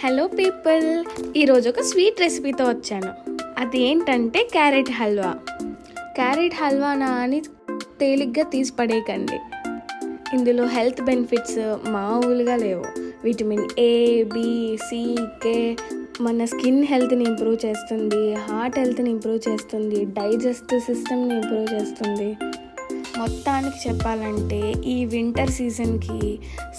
Hello people, ఈరోజు ఒక sweet రెసిపీతో వచ్చాను. అది ఏంటంటే క్యారెట్ హల్వా. క్యారెట్ హల్వానా అని తేలిగ్గా తీసి పడేయకండి. ఇందులో హెల్త్ బెనిఫిట్స్ మామూలుగా లేవు. విటమిన్ ఏ, బి, సి, కే మన స్కిన్ హెల్త్ని ఇంప్రూవ్ చేస్తుంది, హార్ట్ హెల్త్ని ఇంప్రూవ్ చేస్తుంది, డైజెస్టివ్ సిస్టమ్ని ఇంప్రూవ్ చేస్తుంది. మొత్తానికి చెప్పాలంటే ఈ వింటర్ సీజన్కి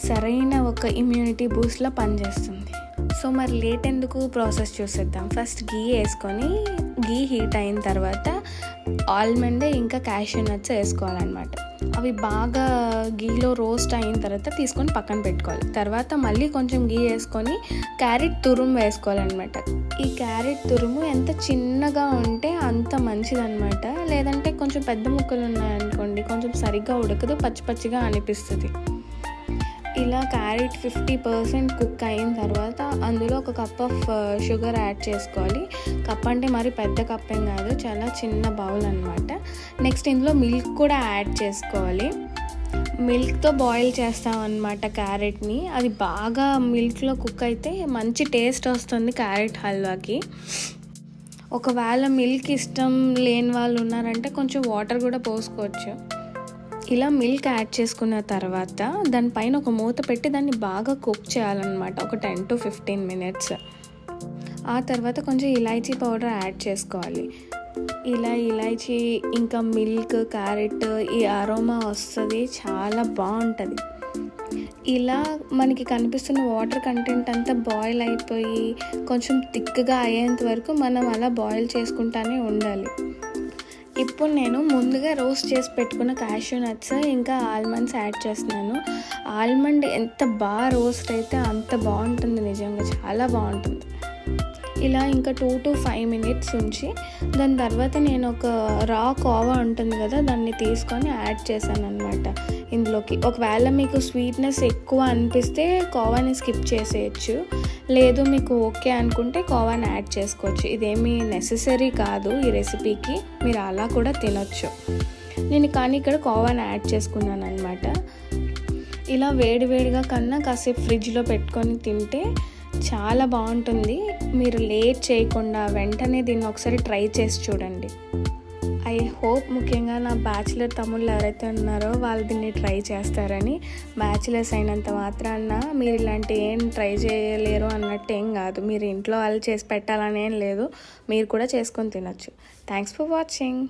సరైన ఒక ఇమ్యూనిటీ బూస్ట్లా పనిచేస్తుంది. సో మరి లేట్ ఎందుకు, ప్రాసెస్ చూసేద్దాం. ఫస్ట్ గీ వేసుకొని, గీ హీట్ అయిన తర్వాత ఆల్మండ్ ఇంకా క్యాష్యూ నట్స్ వేసుకోవాలన్నమాట. అవి బాగా గీలో రోస్ట్ అయిన తర్వాత తీసుకొని పక్కన పెట్టుకోవాలి. తర్వాత మళ్ళీ కొంచెం గీ వేసుకొని క్యారెట్ తురుము వేసుకోవాలన్నమాట. ఈ క్యారెట్ తురుము ఎంత చిన్నగా ఉంటే అంత మంచిదన్నమాట. లేదంటే కొంచెం పెద్ద ముక్కలు ఉన్నాయనుకోండి, కొంచెం సరిగ్గా ఉడకదు, పచ్చి పచ్చిగా అనిపిస్తుంది. ఇలా క్యారెట్ 50% కుక్ అయిన తర్వాత అందులో ఒక కప్ ఆఫ్ షుగర్ యాడ్ చేసుకోవాలి. కప్ అంటే మరి పెద్ద కప్ ఏం కాదు, చాలా చిన్న బౌల్ అనమాట. నెక్స్ట్ ఇందులో మిల్క్ కూడా యాడ్ చేసుకోవాలి. మిల్క్తో బాయిల్ చేస్తామన్నమాట క్యారెట్ని. అది బాగా మిల్క్లో కుక్ అయితే మంచి టేస్ట్ వస్తుంది క్యారెట్ హల్వాకి. ఒకవేళ మిల్క్ ఇష్టం లేని వాళ్ళు ఉన్నారంటే కొంచెం వాటర్ కూడా పోసుకోవచ్చు. ఇలా మిల్క్ యాడ్ చేసుకున్న తర్వాత దానిపైన ఒక మూత పెట్టి దాన్ని బాగా కుక్ చేయాలన్నమాట, ఒక 10 to 15 minutes. ఆ తర్వాత కొంచెం ఇలాచీ పౌడర్ యాడ్ చేసుకోవాలి. ఇలాచీ ఇంకా మిల్క్, క్యారెట్ ఈ అరోమా వస్తుంది, చాలా బాగుంటుంది. ఇలా మనకి కనిపిస్తున్న వాటర్ కంటెంట్ అంతా బాయిల్ అయిపోయి కొంచెం థిక్గా అయ్యేంత వరకు మనం అలా బాయిల్ చేసుకుంటానే ఉండాలి. ఇప్పుడు నేను ముందుగా రోస్ట్ చేసి పెట్టుకున్న క్యాష్యూ నట్స్ ఇంకా ఆల్మండ్స్ యాడ్ చేస్తున్నాను. ఆల్మండ్ ఎంత బాగా రోస్ట్ అయితే అంత బాగుంటుంది, నిజంగా చాలా బాగుంటుంది. ఇలా ఇంకా 2 to 5 minutes ఉంచి దాని తర్వాత నేను ఒక రా కోవా ఉంటుంది కదా, దాన్ని తీసుకొని యాడ్ చేశాను అనమాట ఇందులోకి. ఒకవేళ మీకు స్వీట్నెస్ ఎక్కువ అనిపిస్తే కోవాని స్కిప్ చేసేయచ్చు, లేదు మీకు ఓకే అనుకుంటే కోవాని యాడ్ చేసుకోవచ్చు. ఇదేమీ నెససరీ కాదు ఈ రెసిపీకి, మీరు అలా కూడా తినొచ్చు. నేను కానీ ఇక్కడ కోవాని యాడ్ చేసుకున్నాను అనమాట. ఇలా వేడివేడిగా కన్నా కాసేపు ఫ్రిడ్జ్లో పెట్టుకొని తింటే చాలా బాగుంటుంది. మీరు లేట్ చేయకుండా వెంటనే దీన్ని ఒకసారి ట్రై చేసి చూడండి. ఐ హోప్ ముఖ్యంగా నా బ్యాచిలర్ తమ్ముళ్ళు ఎవరైతే ఉన్నారో వాళ్ళు దీన్ని ట్రై చేస్తారని. బ్యాచిలర్స్ అయినంత మాత్రాన మీరు ఇలాంటి ఏం ట్రై చేయలేరు అన్నట్టు ఏం కాదు. మీరు ఇంట్లో వాళ్ళు చేసి పెట్టాలని ఏం లేదు, మీరు కూడా చేసుకొని తినొచ్చు. Thanks for watching.